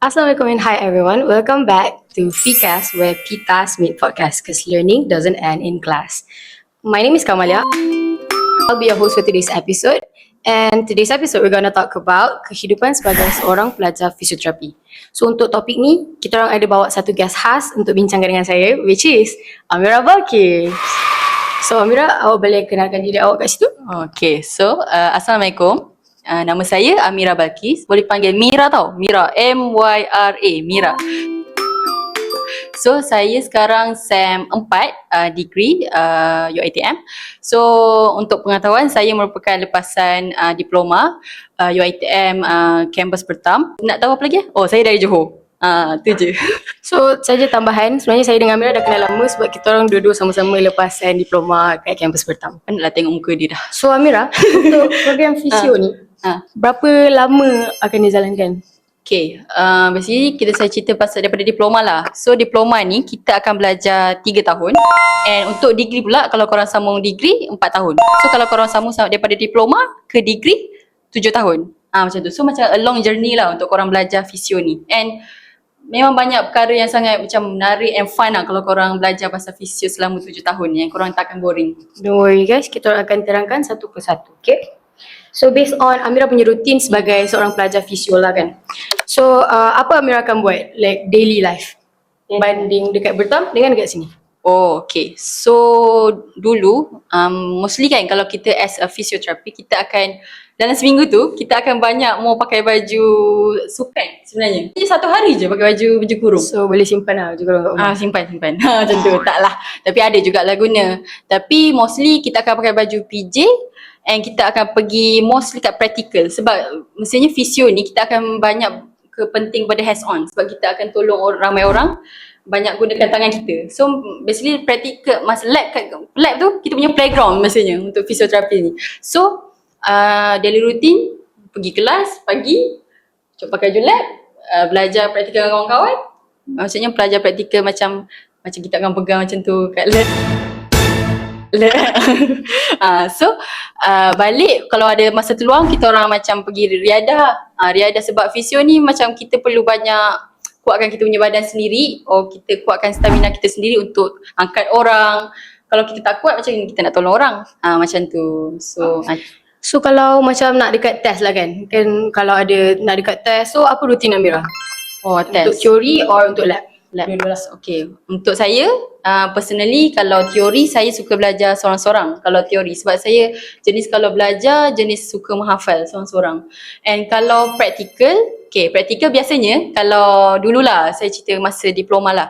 Assalamualaikum and hi everyone. Welcome back to PCAS where PITAS meet podcast because learning doesn't end in class. My name is Kamalia. I'll be your host for today's episode. And today's episode we're going to talk about kehidupan sebagai seorang pelajar fisioterapi. So untuk topik ni, kita orang ada bawa satu guest khas untuk bincangkan dengan saya which is Amira Balkis. So Amira, awak boleh kenalkan diri awak kat situ? Okay, so Assalamualaikum. Nama saya Amira Balkis. Boleh panggil Mira tau. Mira, M-Y-R-A, Mira. So saya sekarang SEM 4 degree UiTM. So untuk pengetahuan, saya merupakan lepasan diploma UiTM kampus Pertam. Nak tahu apa lagi? Oh, saya dari Johor. Tu je. So saja tambahan, sebenarnya saya dengan Amira dah kenal lama sebab kita orang dua-dua sama-sama lepasan diploma kat kampus Pertam. Naklah tengok muka dia dah. So Amira, untuk program fisio ni, berapa lama akan dijalankan? Okay, basically saya cerita pasal daripada diploma lah. So diploma ni kita akan belajar 3 tahun. And untuk degree pula, kalau korang sambung degree 4 tahun. So kalau korang sambung daripada diploma ke degree 7 tahun. Macam tu. So macam a long journey lah untuk korang belajar fisio ni. And memang banyak perkara yang sangat macam menarik and fun lah kalau korang belajar pasal fisio selama 7 tahun yang korang tak akan boring. Don't worry guys, kita akan terangkan satu persatu, okay? So based on Amira punya rutin sebagai seorang pelajar fisio lah kan. So apa Amira akan buat like daily life banding dekat Bertam dengan dekat sini? Oh, okay. So dulu mostly kan kalau kita as a physiotherapy, kita akan dalam seminggu tu kita akan banyak mau pakai baju sukan sebenarnya. Jadi satu hari je pakai baju kurung. So boleh simpan lah baju kurung kat rumah. Simpan. Macam tu. Taklah. Tapi ada juga lah guna. Tapi mostly kita akan pakai baju PJ and kita akan pergi mostly kat practical. Sebab mestinya fisio ni kita akan banyak kepenting pada hands on. Sebab kita akan tolong ramai orang, banyak gunakan tangan kita. So basically practical masa lab tu kita punya playground maksudnya untuk fisioterapi ni. So daily routine pergi kelas pagi, pakai baju lab, belajar praktikal dengan kawan-kawan. Maksudnya belajar praktikal macam kita akan pegang macam tu kat lab. So balik kalau ada masa terluang kita orang macam pergi riadah. Riadah sebab fisio ni macam kita perlu banyak kuatkan kita punya badan sendiri, kita kuatkan stamina kita sendiri untuk angkat orang. Kalau kita tak kuat macam kita nak tolong orang. Macam tu. So kalau macam nak dekat test lah kan kalau ada nak dekat test, so apa rutin Amira? Test. Untuk teori or untuk lab? Okay. Untuk saya, personally kalau teori saya suka belajar seorang-seorang. Kalau teori sebab saya kalau belajar suka menghafal seorang-seorang. And kalau practical biasanya kalau dululah saya cerita masa diploma lah.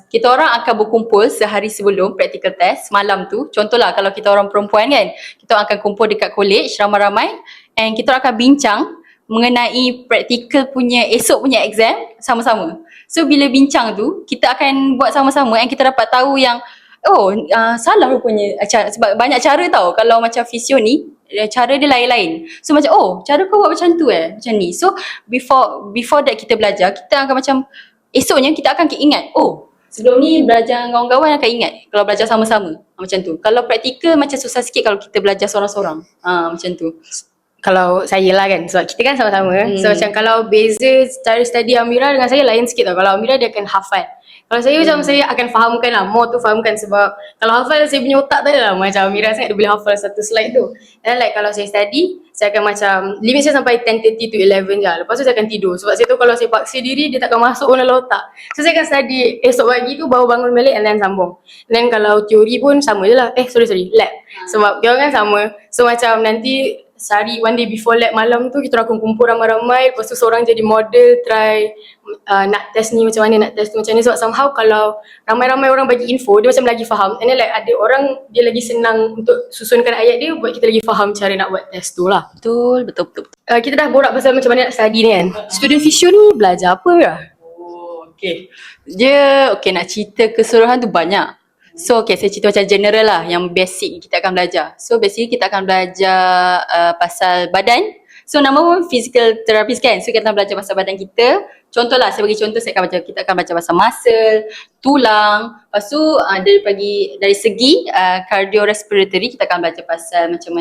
Kita orang akan berkumpul sehari sebelum practical test malam tu. Contohlah kalau kita orang perempuan kan, kita akan kumpul dekat college ramai-ramai and kita akan bincang mengenai practical punya esok punya exam sama-sama. So bila bincang tu kita akan buat sama-sama and kita dapat tahu yang salah rupanya sebab banyak cara tau kalau macam fisio ni cara dia lain-lain. So macam cara kau buat macam tu macam ni. So before that kita belajar, kita akan macam esoknya kita akan ingat sebelum ni belajar dengan kawan-kawan akan ingat kalau belajar sama-sama. Macam tu. Kalau praktikal macam susah sikit kalau kita belajar seorang-seorang. Macam tu. Kalau saya lah kan, sebab kita kan sama-sama. So macam kalau beza cara study Amira dengan saya lain sikit tau. Kalau Amira dia akan hafal. Kalau saya macam saya akan fahamkan lah, more tu fahamkan sebab kalau hafal saya punya otak tak adalah macam Amira sangat dia boleh hafal satu slide tu. Dan like kalau saya study, saya akan macam limit saya sampai 10:30 to 11 je. Lepas tu saya akan tidur sebab saya tahu kalau saya paksa diri dia takkan masuk pun dalam otak. So saya akan study esok pagi tu baru bangun balik and then sambung. And then kalau teori pun sama je lah. Sorry, lab. Sebab dia orang kan sama. So macam nanti sehari one day before lab malam tu kita akan kumpul ramai-ramai, lepas tu seorang jadi model try nak test ni macam mana, nak test tu macam ni. Sebab somehow kalau ramai-ramai orang bagi info dia macam lagi faham, and then like ada orang dia lagi senang untuk susunkan ayat dia buat kita lagi faham cara nak buat test tu lah. Betul. Kita dah borak pasal macam mana nak study ni kan. Student fisio ni belajar apa ya? Dia nak cerita keseluruhan tu banyak. So saya cerita macam general lah, yang basic kita akan belajar. So basically kita akan belajar pasal badan. So nama pun physical therapist kan. So kita akan belajar pasal badan kita. Contohlah, saya bagi contoh, kita akan belajar pasal muscle, tulang. Lepas tu dari segi cardiorespiratory kita akan belajar pasal macam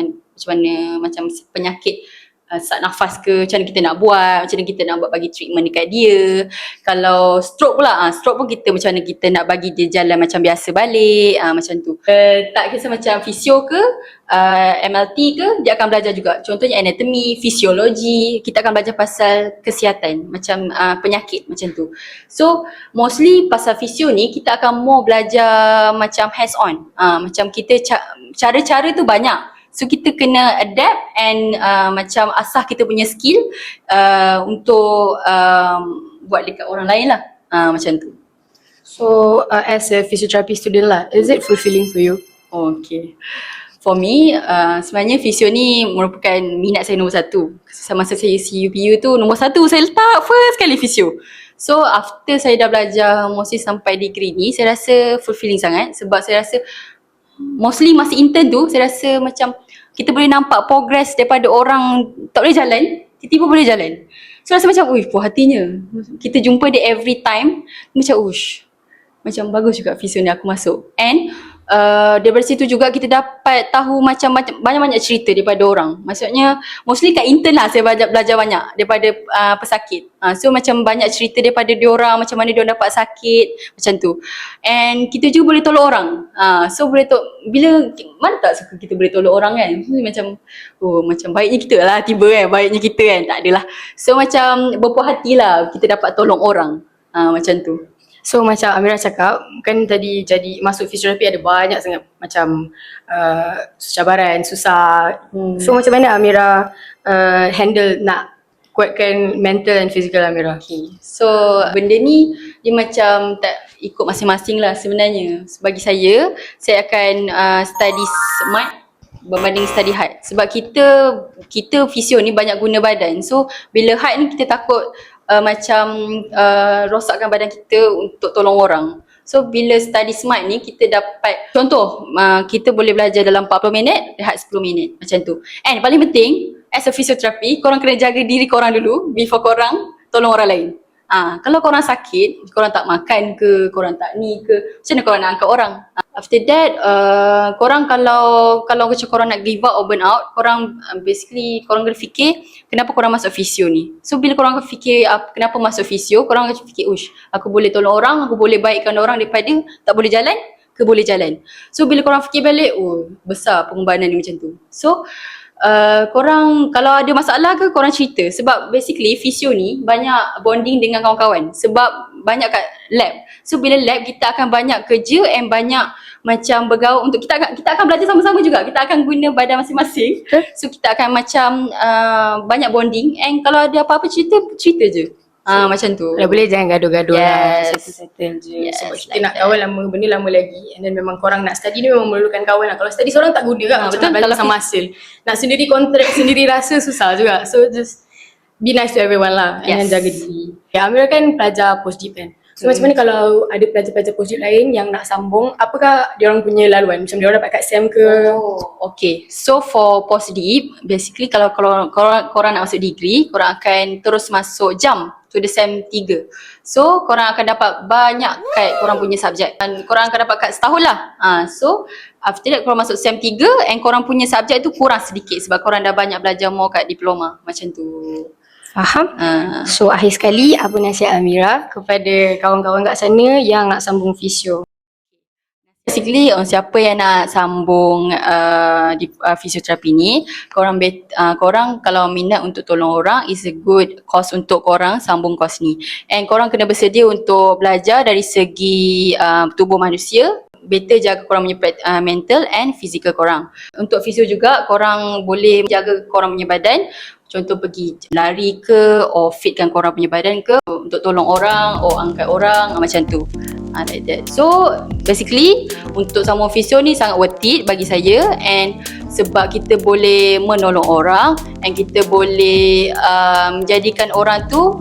penyakit sak nafas ke, macam mana kita nak buat, macam mana kita nak buat bagi treatment dekat dia. Kalau stroke pula, stroke pun kita macam mana kita nak bagi dia jalan macam biasa balik, macam tu. Tak kisah macam fisio ke, MLT ke, dia akan belajar juga. Contohnya anatomi, fisiologi, kita akan belajar pasal kesihatan, macam penyakit macam tu. So mostly pasal fisio ni kita akan more belajar macam hands on. Macam kita cara-cara tu banyak. So kita kena adapt and macam asah kita punya skill untuk buat dekat orang lain lah, macam tu. So as a physiotherapy student lah, is it fulfilling for you? Okay. For me, sebenarnya fisio ni merupakan minat saya nombor satu. Semasa saya CUPU tu, nombor satu saya letak first kali fisio. So after saya dah belajar mostly sampai degree ni, saya rasa fulfilling sangat. Sebab saya rasa mostly masa intern tu, saya rasa macam kita boleh nampak progress daripada orang tak boleh jalan, tiba-tiba boleh jalan. So rasa macam, puas hatinya. Kita jumpa dia every time, macam macam bagus juga fisio ni aku masuk. And daripada situ juga kita dapat tahu macam-macam, banyak-banyak cerita daripada orang. Maksudnya mostly kat intern lah saya belajar banyak daripada pesakit. So macam banyak cerita daripada diorang, macam mana diorang dapat sakit, macam tu. And kita juga boleh tolong orang. So boleh bila mana tak suka kita boleh tolong orang kan. Macam macam baiknya kita lah tiba kan, baiknya kita kan, tak adalah. So macam berpuas hati lah kita dapat tolong orang. Macam tu. So macam Amira cakap, kan tadi jadi masuk fisioterapi ada banyak sangat macam cabaran, susah. So macam mana Amira handle nak kuatkan mental and physical Amira? Okay. So benda ni dia macam tak ikut masing-masing lah sebenarnya. Bagi saya akan study smart berbanding study hard. Sebab kita fisio ni banyak guna badan. So bila hard ni kita takut macam rosakkan badan kita untuk tolong orang. So bila study smart ni kita dapat, contoh kita boleh belajar dalam 40 minit, rehat 10 minit macam tu. And paling penting as a physiotherapy, korang kena jaga diri korang dulu before korang tolong orang lain. Kalau korang sakit, korang tak makan ke, korang tak ni ke, macam mana korang nak angkat orang? After that, korang kalau macam korang nak give up or burn out, korang basically korang kena fikir kenapa korang masuk fisio ni. So bila korang fikir kenapa masuk fisio, korang akan fikir, aku boleh tolong orang, aku boleh baikkan orang daripada tak boleh jalan ke boleh jalan. So bila korang fikir balik, besar pengorbanan ni macam tu. So korang kalau ada masalah ke korang cerita. Sebab basically fisio ni banyak bonding dengan kawan-kawan. Sebab banyak kat lab. So bila lab kita akan banyak kerja and banyak macam bergaul untuk kita akan belajar sama-sama juga. Kita akan guna badan masing-masing. So kita akan macam banyak bonding and kalau ada apa-apa cerita je. Macam tu. Kalau boleh jangan gaduh-gaduh lah. Yes. Settle je. Yes, Sebab kita like nak kawan benda lama lagi. And then memang korang nak study ni memang memerlukan kawan lah. Kalau study seorang tak guna kan. Macam betul. nak belajar Kalau sama hasil. Nak sendiri kontrak, sendiri rasa susah juga. So just be nice to everyone lah. And then jaga diri. Amira kan pelajar post-dip kan. So macam mana kalau ada pelajar-pelajar post-dip lain yang nak sambung, apakah diorang punya laluan? Macam diorang dapat kat SEM ke? Okay. So for post-dip, basically kalau korang nak masuk degree, korang akan terus masuk jump to the SEM 3. So korang akan dapat banyak kat korang punya subjek. Dan korang akan dapat kat setahun lah. So after that korang masuk SEM 3 and korang punya subjek tu kurang sedikit sebab korang dah banyak belajar more kat diploma. Macam tu. Faham? So akhir sekali, apa nasihat Amira kepada kawan-kawan kat sana yang nak sambung fisio? Basically, siapa yang nak sambung di fisioterapi ni, korang kalau minat untuk tolong orang, is a good course untuk korang sambung course ni. And korang kena bersedia untuk belajar dari segi tubuh manusia. Better jaga korang punya mental and physical korang. Untuk fisio juga, korang boleh jaga korang punya badan. Contoh pergi lari ke, or fitkan korang punya badan ke, untuk tolong orang, or angkat orang, macam tu. Like that. So basically untuk sambung fisio ni sangat worth it bagi saya. And sebab kita boleh menolong orang and kita boleh jadikan orang tu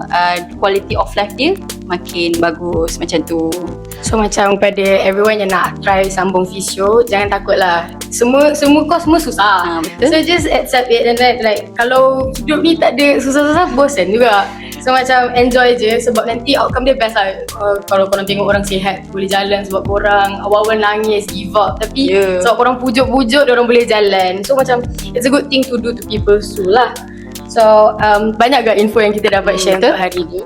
quality of life dia makin bagus, macam tu. So macam kepada everyone yang nak try sambung fisio, jangan takut lah. Semua course semua susah. Betul. So just accept it and then like kalau hidup ni tak ada susah-susah, bosan juga. So macam enjoy je sebab nanti outcome dia best lah. Kalau korang tengok orang sihat boleh jalan sebab korang awal-awal nangis, give up. Tapi sebab korang pujuk-pujuk, diorang boleh jalan. So macam it's a good thing to do to people too lah. So banyak gak info yang kita dapat share untuk hari ni.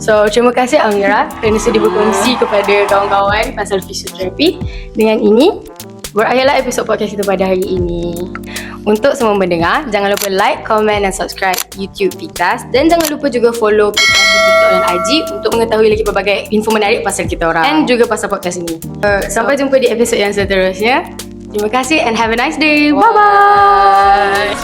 So terima kasih Amira kerana sudi berkongsi kepada kawan-kawan pasal fisioterapi. Dengan ini berakhirlah episod podcast kita pada hari ini. Untuk semua pendengar, jangan lupa like, komen dan subscribe YouTube Pikas. Dan jangan lupa juga follow Pikas di TikTok dan IG untuk mengetahui lagi berbagai info menarik pasal kita orang. Dan juga pasal podcast ini. Sampai jumpa di episod yang seterusnya. Terima kasih and have a nice day. Bye-bye.